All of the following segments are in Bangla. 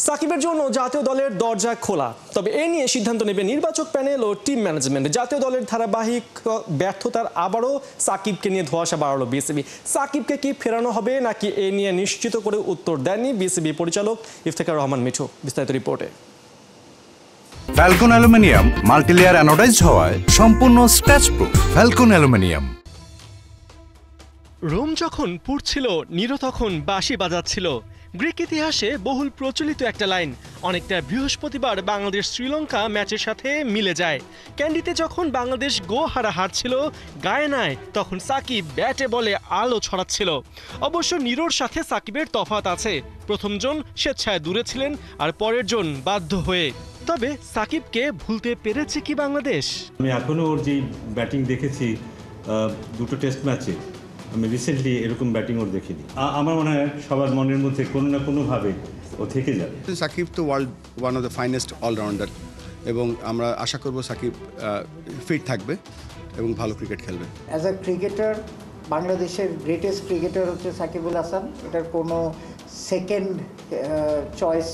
সাকিবের জন্য জাতীয় দলের দরজা খোলা, তবে এ নিয়ে সিদ্ধান্ত নেবে নির্বাচক প্যানেল ও টিম ম্যানেজমেন্ট। জাতীয় দলের ধারাবাহিক ব্যর্থতার আবারও সাকিবকে নিয়ে ধোঁয়াশা বাড়ালো বিসিবি। সাকিবকে কি ফেরানো হবে নাকি এ নিয়ে নিশ্চিত করে উত্তর দেননি বিসিবি পরিচালক ইফতেখার রহমান মিঠু। বিস্তারিত রিপোর্টে। ফ্যালকন অ্যালুমিনিয়াম মাল্টিলেয়ার অ্যানোডাইজড হওয়ায় সম্পূর্ণ scratch proof. Falcon aluminium. Rome যখন পুড়ছিল, নিরো তখন বাঁশি বাজাচ্ছিল। গ্রিক ইতিহাসে বহুল প্রচলিত একটা লাইন অনেকটা বৃহস্পতিবার বাংলাদেশ শ্রীলঙ্কা ম্যাচের সাথে মিলে যায়। ক্যান্ডিতে যখন বাংলাদেশ গো হারা হারছিল, গায়ানায় তখন সাকিব ব্যাটে বলে আলো ছড়াচ্ছিল। অবশ্য নিরোর সাথে সাকিবের তফাৎ আছে, প্রথমজন স্বেচ্ছায় দূরে ছিলেন আর পরের জন বাধ্য হয়ে। তবে সাকিবকে ভুলতে পেরেছে কি বাংলাদেশ? আমি এখনো ওর যে ব্যাটিং দেখেছি দুটো টেস্ট ম্যাচে, আমি রিসেন্টলি এরকম ব্যাটিং ওর দেখিনি। আমার মনে হয় সবার মনের মধ্যে কোনো না কোনোভাবে ও থেকে যাবে। সাকিব তো world one of the finest allrounder, এবং আমরা আশা করব সাকিব ফিট থাকবে এবং ভালো ক্রিকেট খেলবে। অ্যাজ আ ক্রিকেটার বাংলাদেশের গ্রেটেস্ট ক্রিকেটার হচ্ছে সাকিবুল হাসান। এটার কোনো সেকেন্ড চয়েস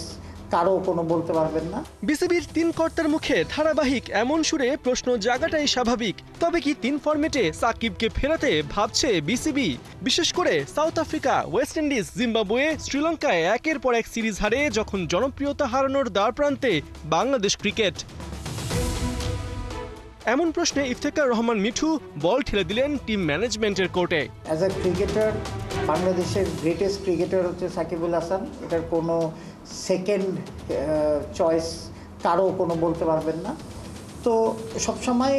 কারো কোনো বলতে পারবেন না। বিসিবির তিন কর্তার মুখে ধারাবাহিক এমন সুরে প্রশ্ন জাগাটাই স্বাভাবিক। তবে কি তিন ফরম্যাটে সাকিবকে ফেরাতে ভাবছে বিসিবি? বিশেষ করে south Africa, West Indies, Zimbabwe, শ্রীলঙ্কায় একের পর এক সিরিজ হারে যখন জনপ্রিয়তা হারানোর দ্বারপ্রান্তে বাংলাদেশ ক্রিকেট। এমন প্রশ্নে ইফতেখার রহমান মিঠু বল ঠেলে দিলেন টিম ম্যানেজমেন্টের কোর্টে। অ্যাজ আ ক্রিকেটার বাংলাদেশের গ্রেটেস্ট ক্রিকেটার হচ্ছে সাকিবুল হাসান। এটার কোনো সেকেন্ড চয়েস কারো কোনো বলতে পারবেন না। তো সবসময়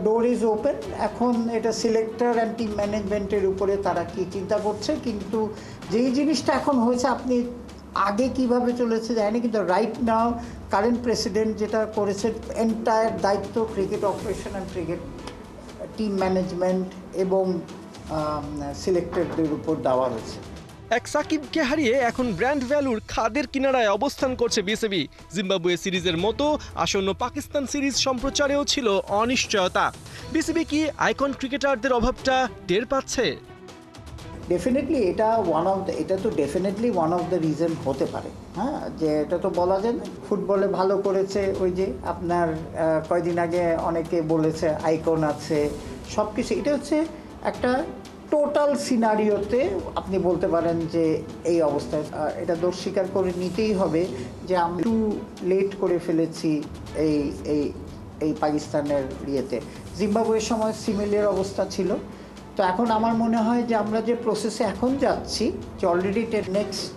ডোর ইজ ওপেন। এখন এটা সিলেক্টর অ্যান্ড টিম ম্যানেজমেন্টের উপরে তারা কি চিন্তা করছে। কিন্তু যেই জিনিসটা এখন হয়েছে, আপনি আগে কিভাবে চলেছে জানি, কিন্তু রাইট নাও কারেন্ট প্রেসিডেন্ট যেটা করেছে, এন্টায়ার দায়িত্ব cricket operation and cricket team management এবং সিলেক্টরদের উপর দেওয়া হয়েছে। এক সাকিবকে হারিয়ে এখন ব্র্যান্ড ভ্যালুর খাদের কিনারায় অবস্থান করছে বিসিবি। জিম্বাবুয়ে সিরিজের মতো আসন্ন পাকিস্তান সিরিজ সম্প্রচারেও ছিল অনিশ্চয়তা। বিসিবি কি আইকন ক্রিকেটারদের অভাবটা টের পাচ্ছে? ডেফিনেটলি এটা তো definitely one of the reason হতে পারে। হ্যাঁ, যে এটা তো বলা যায় না। ফুটবলে ভালো করেছে, ওই যে আপনার কয়দিন আগে অনেকে বলেছে আইকন আছে, সব কিছু। এটা হচ্ছে একটা টোটাল সিনারিওতে আপনি বলতে পারেন যে এই অবস্থায় এটা দোষ স্বীকার করে নিতেই হবে যে আমরা একটু লেট করে ফেলেছি এই এই এই পাকিস্তানের ইয়েতে। জিম্বাবুয়ের সময় সিমিলার অবস্থা ছিল। তো এখন আমার মনে হয় যে আমরা যে প্রসেসে এখন যাচ্ছি, যে অলরেডি নেক্সট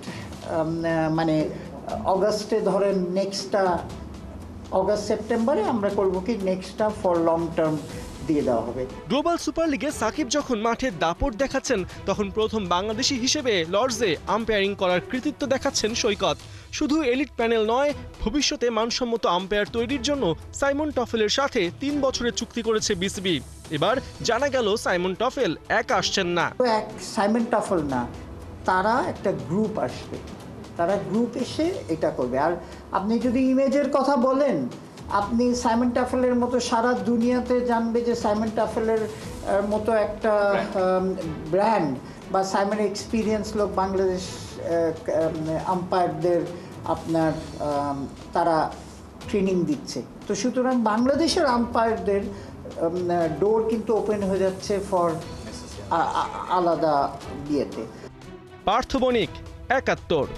মানে অগাস্টে ধরেন, অগাস্ট সেপ্টেম্বরে আমরা করবো কি নেক্সটটা ফর লং টার্ম দিয়ে দেওয়া হবে। গ্লোবাল সুপার লিগে সাকিব যখন মাঠে দাপট দেখাচ্ছেন, তখন প্রথম বাংলাদেশি হিসেবে লর্ডসে আম্পায়ারিং করার কৃতিত্ব দেখাচ্ছেন সৈকত। শুধু এলিট প্যানেল নয়, ভবিষ্যতে মানসম্মত আম্পায়ার তৈরির জন্য সাইমন টফেলের সাথে 3 বছরের চুক্তি করেছে বিসিবি। এবার জানা গেল সাইমন টফেল একা আসছেন না। এক সাইমন টফেল না, তারা একটা গ্রুপ আসবে, তারা গ্রুপ এসে এটা করবে। আর আপনি যদি ইমেজের কথা বলেন, আপনি সাইমন টাফেলের মতো সারা দুনিয়াতে জানবে যে সাইমন টাফেলের মতো একটা ব্র্যান্ড বা সাইমন এক্সপিরিয়েন্স লোক বাংলাদেশ আম্পায়ারদের আপনার তারা ট্রেনিং দিচ্ছে। তো সুতরাং বাংলাদেশের আম্পায়ারদের ডোর কিন্তু ওপেন হয়ে যাচ্ছে ফর আলাদা বিয়েতে। পার্থ বণিক, ৭১।